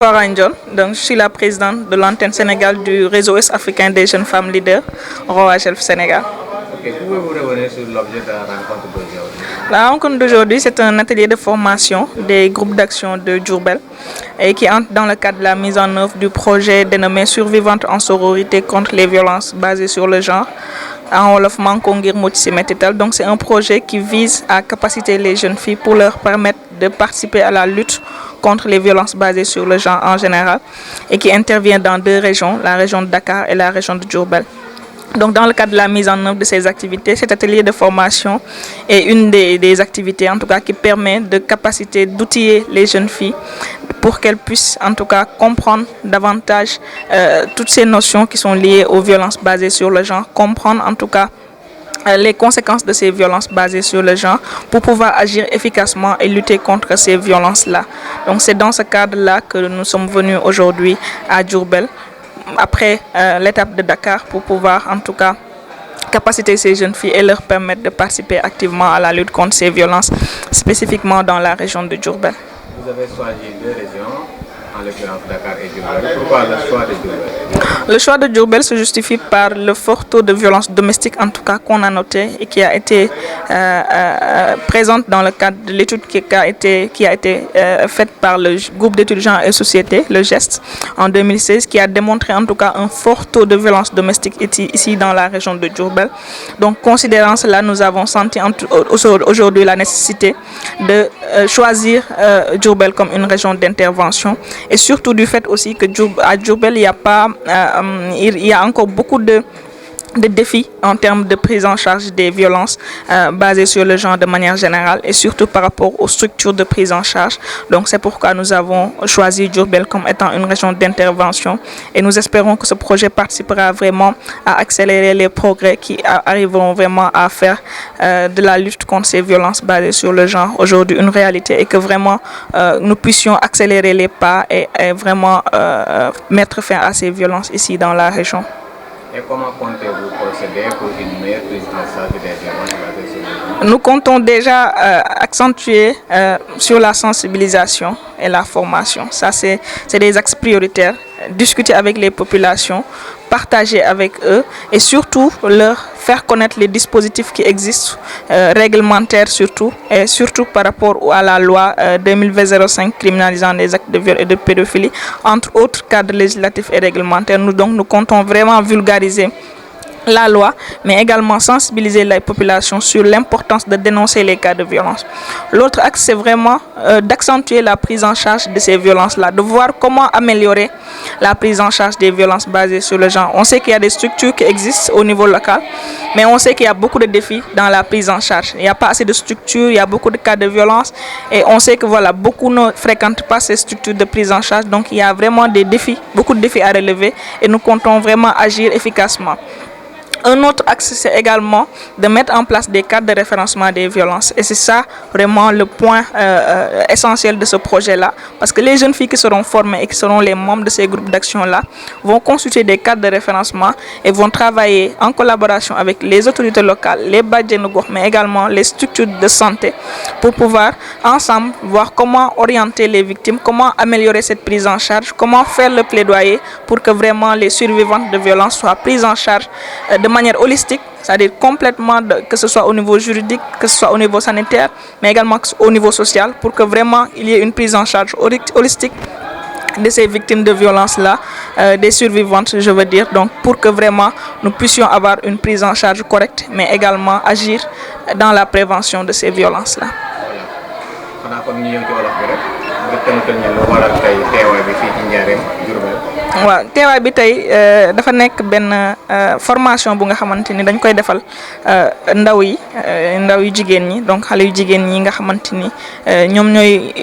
Farah Ndione, donc je suis la présidente de l'antenne Sénégal du réseau Est-Africain des jeunes femmes leaders, ROAGELF Sénégal. Ok, pouvez-vous revenir sur l'objet de la rencontre d'aujourd'hui? La rencontre d'aujourd'hui, c'est un atelier de formation des groupes d'action de Diourbel et qui entre dans le cadre de la mise en œuvre du projet dénommé Survivantes en sororité contre les violences basées sur le genre. En wolof Manko ngir mucc ci mettital. Donc c'est un projet qui vise à capaciter les jeunes filles pour leur permettre de participer à la lutte contre les violences basées sur le genre en général et qui intervient dans deux régions, la région de Dakar et la région de Diourbel. Donc, dans le cadre de la mise en œuvre de ces activités, cet atelier de formation est une des activités, en tout cas, qui permet de capaciter, d'outiller les jeunes filles pour qu'elles puissent, en tout cas, comprendre davantage toutes ces notions qui sont liées aux violences basées sur le genre, comprendre, en tout cas, les conséquences de ces violences basées sur le genre pour pouvoir agir efficacement et lutter contre ces violences-là. Donc, c'est dans ce cadre-là que nous sommes venus aujourd'hui à Diourbel, après l'étape de Dakar, pour pouvoir en tout cas capaciter ces jeunes filles et leur permettre de participer activement à la lutte contre ces violences, spécifiquement dans la région de Diourbel. Vous avez choisi deux régions, en l'occurrence Dakar et Diourbel. Pourquoi le choix de Diourbel? Le choix de Diourbel se justifie par le fort taux de violence domestique, en tout cas qu'on a noté et qui a été présente dans le cadre de l'étude qui a été faite par le groupe d'études genre et société, le GEST, en 2016, qui a démontré en tout cas un fort taux de violence domestique ici dans la région de Diourbel. Donc, considérant cela, nous avons senti aujourd'hui la nécessité de choisir Diourbel comme une région d'intervention, et surtout du fait aussi que à Diourbel, il y a encore beaucoup de défis en termes de prise en charge des violences basées sur le genre de manière générale et surtout par rapport aux structures de prise en charge. Donc c'est pourquoi nous avons choisi Diourbel comme étant une région d'intervention et nous espérons que ce projet participera vraiment à accélérer les progrès qui arriveront vraiment à faire de la lutte contre ces violences basées sur le genre aujourd'hui une réalité et que vraiment nous puissions accélérer les pas et vraiment mettre fin à ces violences ici dans la région. Et comment comptez-vous procéder pour une meilleure prise en charge des violences basées sur le genre? Nous comptons déjà accentuer sur la sensibilisation et la formation. Ça, c'est des axes prioritaires. Discuter avec les populations, partager avec eux et surtout leur faire connaître les dispositifs qui existent, réglementaires surtout, et surtout par rapport à la loi 2020-05 criminalisant les actes de viol et de pédophilie, entre autres cadres législatifs et réglementaires. Nous comptons vraiment vulgariser la loi, mais également sensibiliser la population sur l'importance de dénoncer les cas de violence. L'autre axe, c'est vraiment d'accentuer la prise en charge de ces violences-là, de voir comment améliorer la prise en charge des violences basées sur le genre. On sait qu'il y a des structures qui existent au niveau local, mais on sait qu'il y a beaucoup de défis dans la prise en charge. Il n'y a pas assez de structures, il y a beaucoup de cas de violence, et on sait que voilà, beaucoup ne fréquentent pas ces structures de prise en charge, donc il y a vraiment des défis, beaucoup de défis à relever, et nous comptons vraiment agir efficacement. Un autre axe, c'est également de mettre en place des cadres de référencement des violences. Et c'est ça vraiment le point essentiel de ce projet-là. Parce que les jeunes filles qui seront formées et qui seront les membres de ces groupes d'action-là vont consulter des cadres de référencement et vont travailler en collaboration avec les autorités locales, les badjanougor, mais également les structures de santé pour pouvoir ensemble voir comment orienter les victimes, comment améliorer cette prise en charge, comment faire le plaidoyer pour que vraiment les survivantes de violences soient prises en charge de manière holistique, c'est-à-dire complètement, que ce soit au niveau juridique, que ce soit au niveau sanitaire, mais également au niveau social, pour que vraiment il y ait une prise en charge holistique de ces victimes de violences-là, des survivantes, je veux dire, donc pour que vraiment nous puissions avoir une prise en charge correcte, mais également agir dans la prévention de ces violences-là. waaw teewaay bi tey dafa nekk benn formation bu nga xamante ni dañ koy defal ndaw yi jigéen ñi donc xale yu jigéen ñi nga xamante ni ñoom ñooy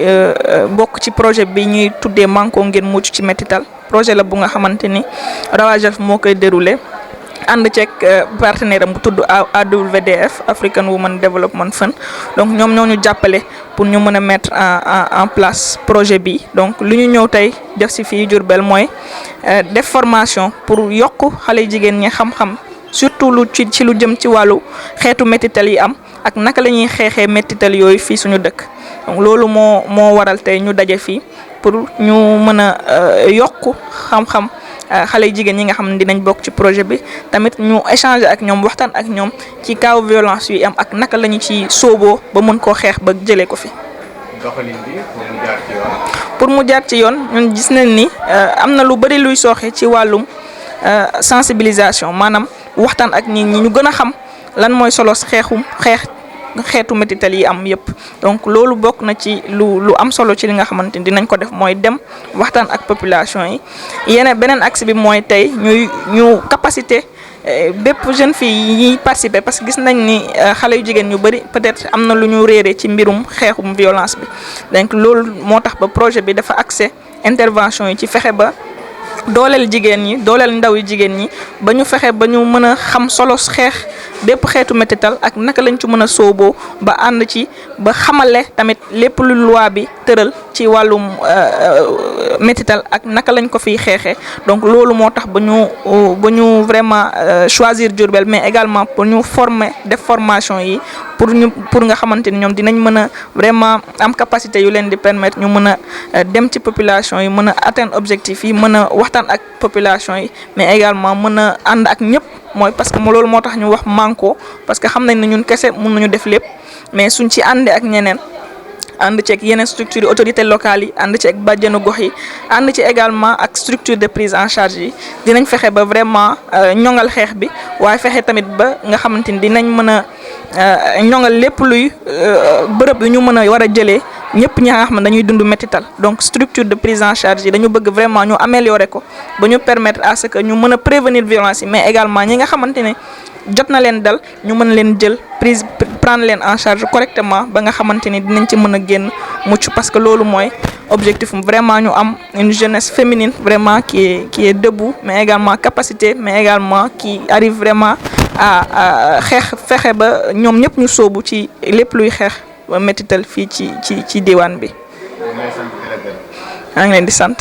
bokk ci projet bi ñuy tuddee Manko ngir mucc ci mettital projet la bu nga xamante ni ROAGELF moo koy déroulé ànd ceeg partenaire am bu tudd AWDF African Women Development Fund donc ñoom ñoo ñu jàppale pour ñu mën a mettre en place projet bi donc lu ñu ñëw tey def si fii Diourbel mooy def formation pour yokk xale jigéen ñi xam-xam surtout ci lu jëm ci wàllu xeetu métital yi am ak naka la ñuy xeexee métital yooyu fii suñu dëkk donc loolu moo waral tey ñu daje fii pour ñu mën a yokk xam-xam xale jigéen ñi nga xam ne dinañ bokk ci projet bi tamit ñu échanger ak ñoom waxtaan ak ñoom ci cas violence yu am ak naka lañu ci sooboo ba mën koo xeex ba jëlee ko fi. doxalin bi pour mu jaar ci yoon ñun gis nañ ni am na lu bari luy sooxe ci wàllum sensibilisation maanaam waxtaan ak nit ñi ñu gën a xam lan mooy solo xeetu métital yi am yëpp donc loolu bokk na ci lu am solo ci li nga xamante ni dinañ ko def mooy dem waxtaan ak population yi beneen axe bi mooy tey ñu capacité bépp jeune fille yi ñuy participer parce que gis nañ ni xale yu jigéen ñu bari peut-être am na lu ñu réere ci mbirum xeexum violence bi donc loolu moo tax ba projet bi dafa axé intervention yi ci fexe ba dooleel jigéen ñi dooleel ndaw yi jigéen ñi ba ñu fexe ba ñu mën a xam solo xeex bépp xeetu métital ak naka lañ ci mën a sooboo ba ànd ci ba xamale tamit lépp lu loi bi tëral ci wàllum métital ak naka lañ ko fiy xeexee donc loolu moo tax ba ñu vraiment choisir Diourbel mais également pour ñu def formation yi pour nga xamante ni ñoom dinañ mën a vraiment am capacité yu leen di permettre ñu mën a dem ci population yi mën a atteindre objectif yi mën a waxtaan ak population yi mais également mën a ànd ak ñëpp mooy parce que loolu moo tax ñu wax manko parce que xam nañ ne ñun kese mën nañu def lépp mais suñ ci àndee ak ñeneen ànd ci ak yeneen structures yi autorités locales yi ànd ci ak bàjjenu gox yi ànd ci également ak structure de prise en charge yi dinañ fexe ba vraiment ñoŋal xeex bi waaye fexe tamit ba nga xamante ni dinañ mën a ñoŋal lépp luy bërëb yu ñu mën a war a jëlee ñëpp ñi nga xam ne dañuy dund métital donc structure de prise en charge yi dañu bëgg vraiment ñu améliorer ko ba ñu permettre à ce que ñu mën a prévenir violence yi mais également ñi nga xamante ne jot na leen dal ñu mën leen jël prendre leen en charge correctement ba nga xamante ni dinañ ci mën a génn mucc parce que loolu mooy objectif vraiment ñu am une jeunesse féminine vraiment qui est debout mais également capacité mais également qui arrive vraiment à fexe ba ñoom ñëpp ñu sóobu ci lépp luy xeex ba métital fii ci diwaan bi. maa ngi leen di sant.